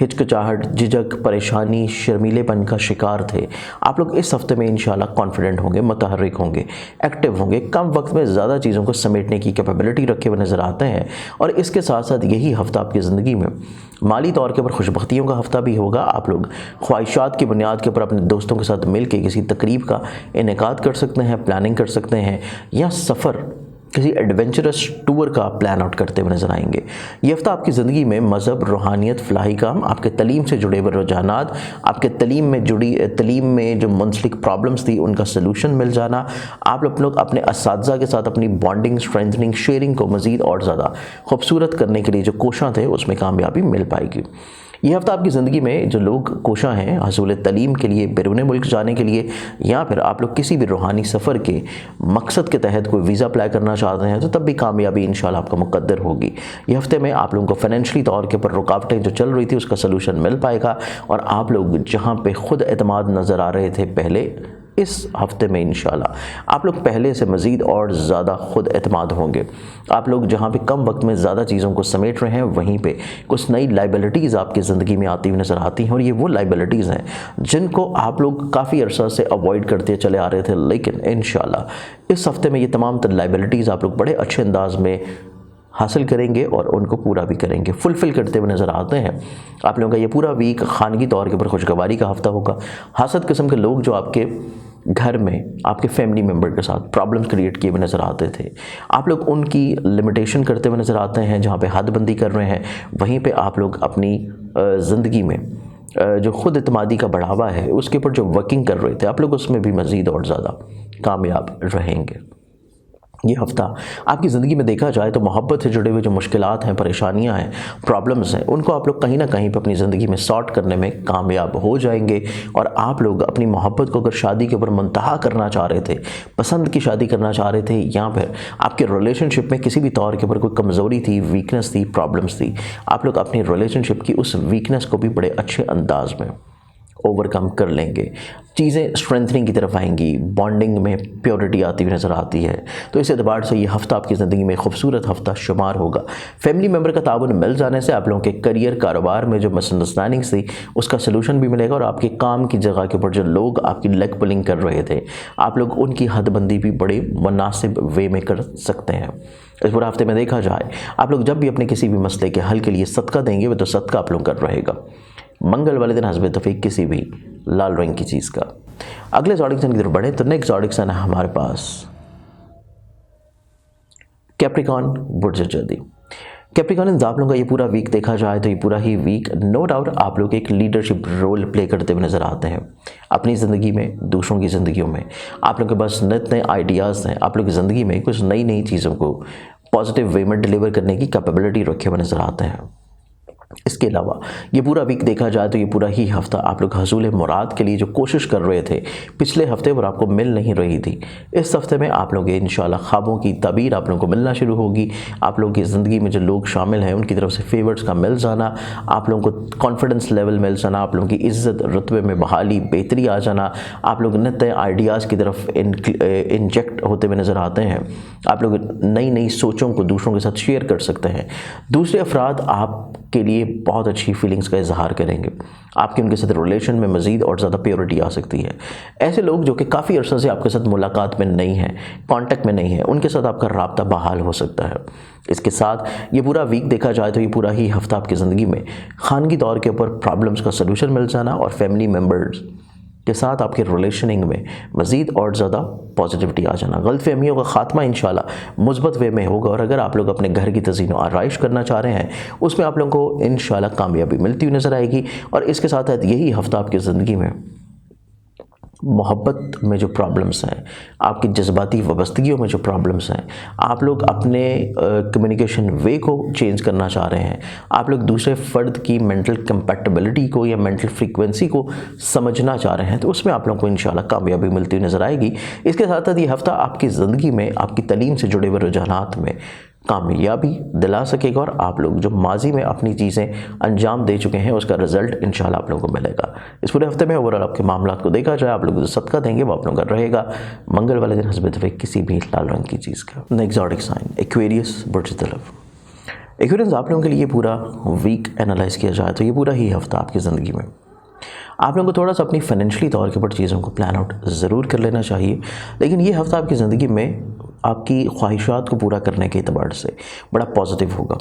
हिचकिचाहट, झिझक, परेशानी, शर्मीलेपन का शिकार थे, आप लोग इस हफ्ते में इंशाल्लाह कॉन्फिडेंट होंगे, मुतहर्रिक होंगे, एक्टिव होंगे, कम वक्त में ज़्यादा चीज़ों को समेटने की कैपेबिलिटी रखे हुए नज़र आते हैं। और इसके साथ साथ यही हफ्ता आपकी ज़िंदगी में माली तौर के ऊपर खुशबख्तियों का हफ्ता भी होगा। आप लोग ख्वाहिशात की बुनियाद के ऊपर अपने दोस्तों के साथ मिल के किसी तकरीब का इनेकाद कर सकते हैं, प्लानिंग कर सकते हैं या सफ़र किसी एडवेंचरस टूर का प्लान आउट करते हुए नजर आएंगे। ये हफ्ता आपकी ज़िंदगी में मज़हब, रूहानियत, फलाही काम, आपके तलीम से जुड़े हुए रुझानात, आपके तलीम में जो मुंसलिक प्रॉब्लम्स थी उनका सलूशन मिल जाना, आप लोग अपने असातिज़ा के साथ अपनी बॉन्डिंग, स्ट्रेंथनिंग, शेयरिंग को मज़ीद और ज़्यादा खूबसूरत करने के लिए जो कोशिश थे उसमें कामयाबी मिल पाएगी। यह हफ्ता आपकी ज़िंदगी में जो लोग कोशां हैं हसूल तलीम के लिए, बैरून मुल्क जाने के लिए, या फिर आप लोग किसी भी रूहानी सफ़र के मकसद के तहत कोई वीज़ा अप्लाई करना चाहते हैं तो तब भी कामयाबी इंशाल्लाह आपका मुकद्दर होगी। यह हफ्ते में आप लोगों को फाइनेंशियली तौर के ऊपर रुकावटें जो चल रही थी उसका सलूशन मिल पाएगा, और आप लोग जहाँ पे खुद एतमाद नज़र आ रहे थे पहले, इस हफ्ते में इंशाल्लाह आप लोग पहले से मज़ीद और ज़्यादा खुद एतमाद होंगे। आप लोग जहाँ पे कम वक्त में ज़्यादा चीज़ों को समेट रहे हैं वहीं पे कुछ नई लाइबिलिटीज़ आपकी ज़िंदगी में आती हुई नज़र आती हैं, और ये वो लाइबिलिटीज़ हैं जिनको आप लोग काफ़ी अरसा से अवॉइड करते चले आ रहे थे, लेकिन इंशाल्लाह इस हफ्ते में ये तमाम लाइबिलिटीज़ आप लोग बड़े अच्छे अंदाज में हासिल करेंगे और उनको पूरा भी करेंगे, फुलफ़िल करते हुए नज़र आते हैं। आप लोगों का ये पूरा वीक खानगी तौर के ऊपर खुशगवारी का हफ्ता होगा। हासद किस्म के लोग जो आपके घर में आपके फैमिली मेम्बर के साथ प्रॉब्लम्स क्रिएट किए हुए नज़र आते थे, आप लोग उनकी लिमिटेशन करते हुए नज़र आते हैं। जहाँ पे हदबंदी कर रहे हैं वहीं पे आप लोग अपनी ज़िंदगी में जो खुद एतमादी का बढ़ावा है उसके ऊपर जो वर्किंग कर रहे थे आप लोग उसमें भी मज़ीद और ज़्यादा कामयाब रहेंगे। ये हफ्ता आपकी ज़िंदगी में देखा जाए तो मोहब्बत से जुड़े हुए जो मुश्किलात हैं, परेशानियां हैं, प्रॉब्लम्स हैं, उनको आप लोग कहीं ना कहीं पर अपनी ज़िंदगी में सॉर्ट करने में कामयाब हो जाएंगे। और आप लोग अपनी मोहब्बत को अगर शादी के ऊपर मुंतहा करना चाह रहे थे, पसंद की शादी करना चाह रहे थे, या फिर आपके रिलेशनशिप में किसी भी तौर के ऊपर कोई कमज़ोरी थी, वीकनेस थी, प्रॉब्लम्स थी, आप लोग अपनी रिलेशनशिप की उस वीकनेस को भी बड़े अच्छे अंदाज में ओवरकम कर लेंगे। चीज़ें स्ट्रेंथनिंग की तरफ आएंगी, बॉन्डिंग में प्योरिटी आती हुई नज़र आती है। तो इस एतबार से ये हफ्ता आपकी ज़िंदगी में खूबसूरत हफ्ता शुमार होगा। फैमिली मेम्बर का ताउन मिल जाने से आप लोगों के करियर, कारोबार में जो मिसअंडरस्टैंडिंग्स थी उसका सलूशन भी मिलेगा, और आपके काम की जगह के ऊपर जो लोग आपकी लेग पुलिंग कर रहे थे आप लोग उनकी हदबंदी भी बड़े मुनासिब वे में कर सकते हैं। इस पूरे हफ्ते में देखा जाए आप लोग जब भी अपने किसी भी मसले के हल के लिए सदका देंगे वो तो सदका आप लोग कर रहेगा। मंगल वाले दिन हस्ब तौफीक किसी भी लाल रंग की चीज़ का। अगले ज़ोडिक साइन की तरफ बढ़े तो नेक्स्ट ज़ोडिक साइन है हमारे पास कैप्रिकॉन बुर्ज जदी। कैप्रिकॉन आप लोगों का ये पूरा वीक देखा जाए तो ये पूरा ही वीक नो डाउट आप लोग एक लीडरशिप रोल प्ले करते हुए नज़र आते हैं अपनी ज़िंदगी में, दूसरों की ज़िंदगियों में। आप लोग के पास नए नए आइडियाज़ हैं, आप लोग की ज़िंदगी में कुछ नई नई चीज़ों को पॉजिटिव वे में डिलीवर करने की कैपेबिलिटी रखे हुए नज़र आते हैं। इसके अलावा ये पूरा वीक देखा जाए तो ये पूरा ही हफ्ता आप लोग हसूल मुराद के लिए जो कोशिश कर रहे थे पिछले हफ्ते और आपको मिल नहीं रही थी, इस हफ्ते में आप लोग इंशाल्लाह ख्वाबों की ताबीर आप लोगों को मिलना शुरू होगी। आप लोगों की ज़िंदगी में जो लोग शामिल हैं उनकी तरफ से फेवर्स का मिल जाना, आप लोगों को कॉन्फिडेंस लेवल मिल जाना, आप लोगों की इज़्ज़त रुतबे में बहाली, बेहतरी आ जाना, आप लोग नए आइडियाज़ की तरफ इंजेक्ट होते हुए नज़र आते हैं। आप लोग नई नई सोचों को दूसरों के साथ शेयर कर सकते हैं। दूसरे अफराद आपके लिए बहुत अच्छी फीलिंग्स का इजहार करेंगे, आपके उनके साथ रिलेशन में मज़ीद और ज़्यादा प्योरिटी आ सकती है। ऐसे लोग जो कि काफ़ी अर्सा से आपके साथ मुलाकात में नहीं हैं, कांटेक्ट में नहीं है, उनके साथ आपका राब्ता बहाल हो सकता है। इसके साथ ये पूरा वीक देखा जाए तो ये पूरा ही हफ्ता आपकी ज़िंदगी में खानगी तौर के ऊपर प्रॉब्लम्स का सलूशन मिल जाना और फैमिली मेम्बर्स के साथ आपके रिलेशनिंग में मज़ीद और ज़्यादा पॉजिटिविटी आ जाना। गलतफहमियों का ख़ात्मा इंशाल्लाह मुस्बत वे में होगा। और अगर आप लोग अपने घर की तज़ीन और आराइश करना चाह रहे हैं उसमें आप लोगों को इंशाल्लाह कामयाबी मिलती हुई नज़र आएगी। और इसके साथ साथ यही हफ्ता आपकी ज़िंदगी में मोहब्बत में जो प्रॉब्लम्स हैं, आपकी जज्बाती वाबस्तगियों में जो प्रॉब्लम्स हैं, आप लोग अपने कम्युनिकेशन वे को चेंज करना चाह रहे हैं, आप लोग दूसरे फ़र्द की मेंटल कंपैटिबिलिटी को या मेंटल फ्रीक्वेंसी को समझना चाह रहे हैं, तो उसमें आप लोगों को इंशाल्लाह कामयाबी मिलती हुई नज़र आएगी। इसके साथ साथ ये हफ्ता आपकी ज़िंदगी में आपकी तलीम से जुड़े हुए रुझानात में कामयाबी दिला सकेगा और आप लोग जो माजी में अपनी चीज़ें अंजाम दे चुके हैं उसका रिजल्ट इंशाल्लाह आप लोगों को मिलेगा। इस पूरे हफ्ते में ओवरऑल आपके मामलात को देखा जाए आप लोग जो सदका देंगे वो आप लोगों का रहेगा मंगल वाले दिन हस्ब तौफीक किसी भी लाल रंग की चीज़ का। नेक्स्ट ज़ोडिक साइन एक्वेरियस बुर्ज तरफ। एक्वेरियस आप लोगों के लिए पूरा वीक एनालाइज किया जाए तो ये पूरा ही हफ्ता आपकी ज़िंदगी में आप लोगों को थोड़ा सा अपनी फाइनेंशियली तौर के ऊपर चीज़ों को प्लान आउट ज़रूर कर लेना चाहिए, लेकिन ये हफ्ता आपकी ज़िंदगी में आपकी ख्वाहिशात को पूरा करने के एतबार से बड़ा पॉजिटिव होगा।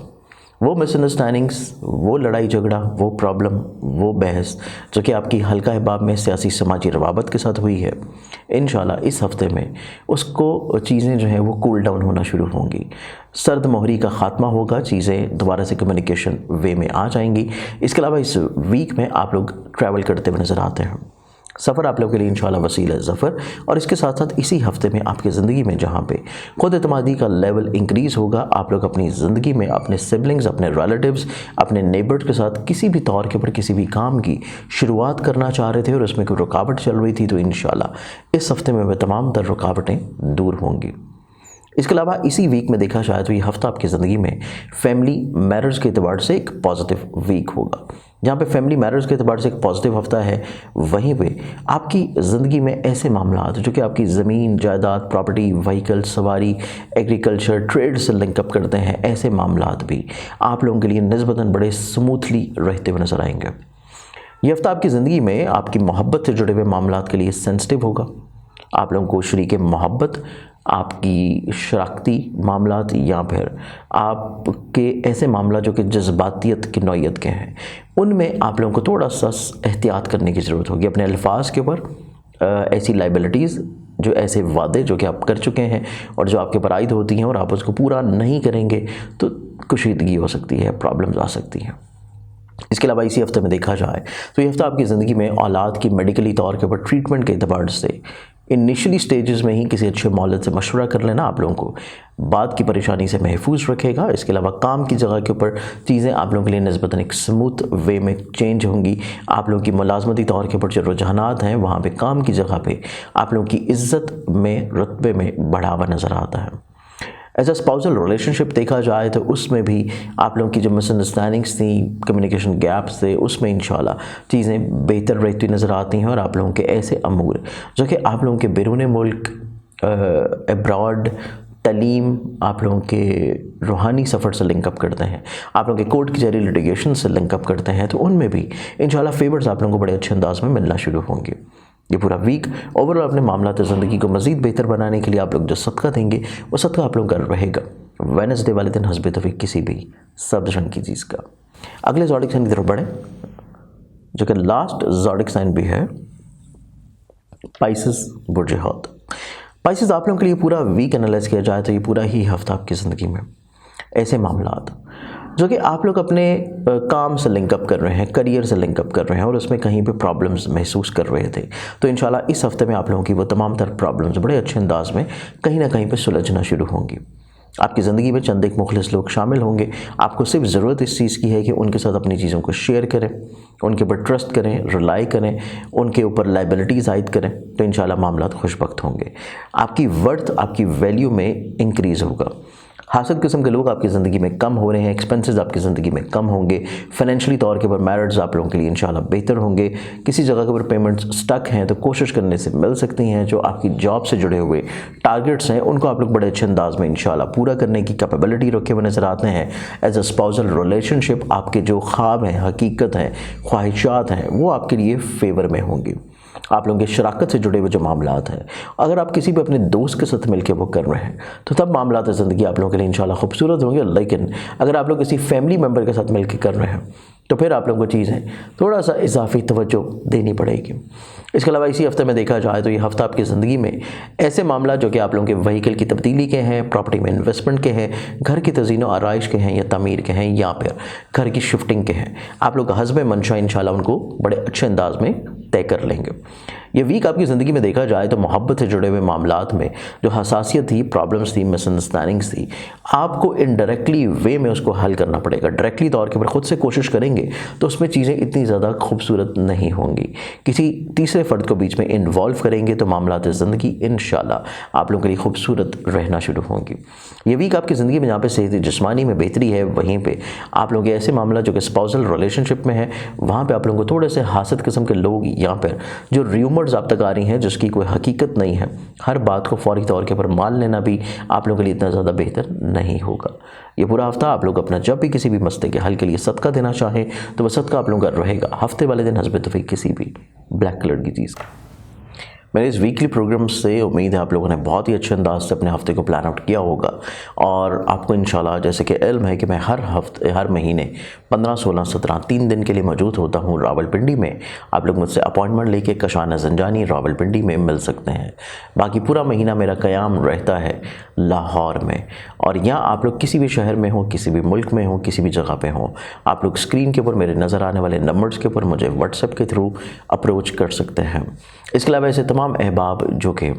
वो मिसअंडरस्टैंडिंग्स, वो लड़ाई झगड़ा, वो प्रॉब्लम, वो बहस जो कि आपकी हल्का हिबाब में सियासी समाजी रवाबत के साथ हुई है, इंशाल्लाह इस हफ्ते में उसको चीज़ें जो हैं वो कूल डाउन होना शुरू होंगी। सर्द मोहरी का ख़ात्मा होगा, चीज़ें दोबारा से कम्युनिकेशन वे में आ जाएंगी। इसके अलावा इस वीक में आप लोग ट्रैवल करते हुए नज़र आते हैं। सफ़र आप लोगों के लिए इंशाल्लाह वसीला ज़फ़र। और इसके साथ साथ इसी हफ्ते में आपकी ज़िंदगी में जहाँ पे खुद एतमादी का लेवल इंक्रीज़ होगा, आप लोग अपनी ज़िंदगी में अपने सिबलिंग्स, अपने रिलेटिव्स, अपने नेबर्स के साथ किसी भी तौर के ऊपर किसी भी काम की शुरुआत करना चाह रहे थे और उसमें कोई रुकावट चल रही थी, तो इंशाल्लाह इस हफ्ते में वह तमाम तर रुकावटें दूर होंगी। इसके अलावा इसी वीक में देखा जाए तो ये हफ्ता आपकी ज़िंदगी में फैमिली मैरिज के एतबार से एक पॉजिटिव वीक होगा। जहाँ पे फैमिली मैरिज के एतबार से एक पॉजिटिव हफ्ता है, वहीं पे आपकी ज़िंदगी में ऐसे मामलात जो कि आपकी ज़मीन जायदाद, प्रॉपर्टी, व्हीकल, सवारी, एग्रीकल्चर, ट्रेड से लिंकअप करते हैं, ऐसे मामलात भी आप लोगों के लिए निस्बतन बड़े स्मूथली रहते हुए नजर आएंगे। ये हफ्ता आपकी ज़िंदगी में आपकी मोहब्बत से जुड़े हुए मामलात के लिए सेंसिटिव होगा। आप लोगों को शरीक मोहब्बत, आपकी शराकती मामलात या फिर आपके ऐसे मामला जो कि जज्बातियत की नौइयत के हैं, उनमें आप लोगों को थोड़ा सा एहतियात करने की ज़रूरत होगी। अपने अल्फाज के ऊपर ऐसी लाइबिलिटीज़, जो ऐसे वादे जो कि आप कर चुके हैं और जो आपके ऊपर आयद होती हैं और आप उसको पूरा नहीं करेंगे तो कुशीदगी हो सकती है, प्रॉब्लम्स आ सकती हैं। इसके अलावा इसी हफ्ते में देखा जाए तो ये हफ्ता आपकी ज़िंदगी में औलाद की मेडिकली तौर के ऊपर ट्रीटमेंट के एतबार से इनिशियली स्टेजेस में ही किसी अच्छे मौलद से मशवरा कर लेना आप लोगों को बाद की परेशानी से महफूज रखेगा। इसके अलावा काम की जगह के ऊपर चीज़ें आप लोगों के लिए निस्बतन एक स्मूथ वे में चेंज होंगी। आप लोगों की मुलाजमती तौर के ऊपर जो रुझानात हैं, वहाँ पे काम की जगह पे आप लोगों की इज़्ज़त में, रुतबे में बढ़ावा नज़र आता है। एज अ स्पाउसल रिलेशनशिप देखा जाए तो उसमें भी आप लोगों की जो मिसअंडरस्टैंडिंग्स थी, कम्युनिकेशन गैप्स थे, उसमें इंशाल्लाह चीज़ें बेहतर रहती नज़र आती हैं और आप लोगों के ऐसे अमूर जो कि आप लोगों के बैरून मुल्क, अब्रॉड, तालीम, आप लोगों के रूहानी सफ़र से लिंकअप करते हैं, आप लोगों के कोर्ट कचहरी लिटिगेशन से लिंकअप करते हैं, तो उनमें भी इंशाल्लाह फेवर्स आप लोगों को बड़े अच्छे अंदाज में मिलना शुरू होंगे। ये पूरा वीक ओवरऑल अपने मामलात ज़िंदगी को मज़ीद बेहतर बनाने के लिए आप लोग जो सदका देंगे वो सदका आप लोग का रहेगा वेडनेसडे वाले दिन हस्बे तौफीक किसी भी सब्ज़ रंग की चीज़ का। अगले ज़ोडिक साइन की तरफ बढ़ें जो कि लास्ट ज़ोडिक साइन भी है, पाइसेस बुर्ज हौत। पाइसेस आप लोगों के लिए पूरा वीक एनालाइज किया जाए तो ये पूरा ही हफ्ता आपकी ज़िंदगी में ऐसे मामलात जो कि आप लोग अपने काम से लिंकअप कर रहे हैं, करियर से लिंकअप कर रहे हैं और उसमें कहीं पे प्रॉब्लम्स महसूस कर रहे थे, तो इंशाल्लाह इस हफ्ते में आप लोगों की वो तमाम तर प्रॉब्लम्स बड़े अच्छे अंदाज में कहीं ना कहीं पे सुलझना शुरू होंगी। आपकी ज़िंदगी में चंद एक मुखलिस लोग शामिल होंगे। आपको सिर्फ ज़रूरत इस चीज़ की है कि उनके साथ अपनी चीज़ों को शेयर करें, उनके ऊपर ट्रस्ट करें, रिलाई करें, उनके ऊपर लाइबिलिटीज़ आयद करें, तो इंशाल्लाह मामलात खुशबख्त होंगे। आपकी वर्थ, आपकी वैल्यू में इंक्रीज़ होगा। हासिल किस्म के लोग आपकी ज़िंदगी में कम हो रहे हैं, एक्सपेंसेस आपकी ज़िंदगी में कम होंगे। फाइनेंशियली तौर के ऊपर मैरिट्स आप लोगों के लिए इंशाल्लाह बेहतर होंगे। किसी जगह के ऊपर पेमेंट्स स्टक हैं तो कोशिश करने से मिल सकती हैं। जो आपकी जॉब से जुड़े हुए टारगेट्स हैं उनको आप लोग बड़े अच्छे अंदाज में इंशाल्लाह पूरा करने की कैपेबिलिटी रखे हुए नज़र आते हैं। एज अ स्पाउसल रिलेशनशिप आपके जो ख्वाब हैं, हकीकत हैं, ख्वाहिशात हैं, वो आपके लिए फेवर में होंगी। आप लोगों के शराकत से जुड़े हुए जो मामलात हैं, अगर आप किसी भी अपने दोस्त के साथ मिलकर वो कर रहे हैं तो तब मामलात ज़िंदगी आप लोगों के लिए इंशाल्लाह खूबसूरत होंगे। लेकिन अगर आप लोग किसी फैमिली मेम्बर के साथ मिलकर कर रहे हैं तो फिर आप लोगों को चीज़ें थोड़ा सा इजाफी तवज्जो देनी पड़ेगी। इसके अलावा इसी हफ्ते में देखा जाए तो ये हफ्ता आपकी ज़िंदगी में ऐसे मामला जो कि आप लोगों के व्हीकल की तब्दीली के हैं, प्रॉपर्टी में इन्वेस्टमेंट के हैं, घर की तज़ीन और आराइश के हैं या तमीर के हैं या फिर घर की शिफ्टिंग के हैं, आप लोग हस्बे मंशा इंशाल्लाह उनको बड़े अच्छे अंदाज में तय कर लेंगे। ये वीक आपकी ज़िंदगी में देखा जाए तो मोहब्बत से जुड़े हुए मामलात में जो हसासियत थी, प्रॉब्लम्स थी, मिसअंडरस्टैंडिंग्स थी, आपको इनडायरेक्टली वे में उसको हल करना पड़ेगा। डायरेक्टली तौर के ऊपर खुद से कोशिश करेंगे तो उसमें चीज़ें इतनी ज़्यादा खूबसूरत नहीं होंगी। किसी तीसरे फ़र्द को बीच में इन्वॉल्व करेंगे तो मामलात ज़िंदगी इंशाल्लाह आप लोगों के लिए खूबसूरत रहना शुरू होंगी। ये वीक आपकी ज़िंदगी में जहाँ पे सेहत जिस्मानी में बेहतरी है, वहीं पे आप लोग ऐसे मामला जो कि स्पाउसल रिलेशनशिप में है, वहाँ पे आप लोगों को थोड़े से हासद किस्म के लोग या फिर जो र्यूमर्स आप तक आ रही हैं जिसकी कोई हकीकत नहीं है, हर बात को फौरी तौर के ऊपर मान लेना भी आप लोगों के लिए इतना ज़्यादा बेहतर नहीं होगा। ये पूरा हफ्ता आप लोग अपना जब भी किसी भी मसले के हल के लिए सदका देना चाहें तो वह सदका आप लोगों का रहेगा हफ्ते वाले दिन हस्बे तौफीक किसी भी ब्लैक कलर की चीज़ का। मेरे इस वीकली प्रोग्राम से उम्मीद है आप लोगों ने बहुत ही अच्छे अंदाज से अपने हफ्ते को प्लान आउट किया होगा और आपको इंशाल्लाह जैसे कि इल्म है कि मैं हर महीने 15, 16, 17 3 दिन के लिए मौजूद होता हूँ रावलपिंडी में। आप लोग मुझसे अपॉइंटमेंट लेके कशाना ज़ंजानी रावलपिंडी में मिल सकते हैं। बाकी पूरा महीना मेरा क़याम रहता है लाहौर में, और यहाँ आप लोग किसी भी शहर में हो, किसी भी मुल्क में हो, किसी भी जगह पे हो, आप लोग स्क्रीन के ऊपर मेरे नज़र आने वाले नंबर्स के ऊपर मुझे व्हाट्सएप के थ्रू अप्रोच कर सकते हैं। इसके अलावा ऐसे तमाम अहबाब जो कि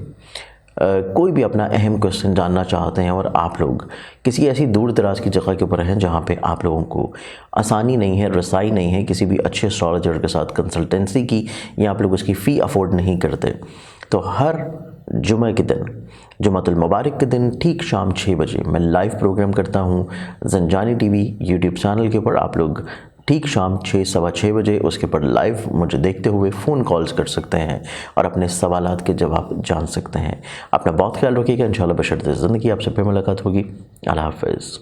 कोई भी अपना अहम क्वेश्चन जानना चाहते हैं और आप लोग किसी ऐसी दूर दराज की जगह के ऊपर हैं जहाँ पे आप लोगों को आसानी नहीं है, रसाई नहीं है किसी भी अच्छे एस्ट्रोलॉजर के साथ कंसल्टेंसी की, या आप लोग उसकी फ़ी अफोर्ड नहीं करते, तो हर जुमे के दिन, जुमातुल मुबारक के दिन ठीक शाम 6 बजे मैं लाइव प्रोग्राम करता हूँ ज़ंजानी टीवी यूट्यूब चैनल के ऊपर। आप लोग ठीक शाम 6, सवा 6 बजे उसके ऊपर लाइव मुझे देखते हुए फ़ोन कॉल्स कर सकते हैं और अपने सवालात के जवाब जान सकते हैं। अपना बहुत ख्याल रखिएगा। इंशाल्लाह बशर्ते ज़िंदगी आपसे फिर मुलाकात होगी। अल्लाह हाफ़िज़।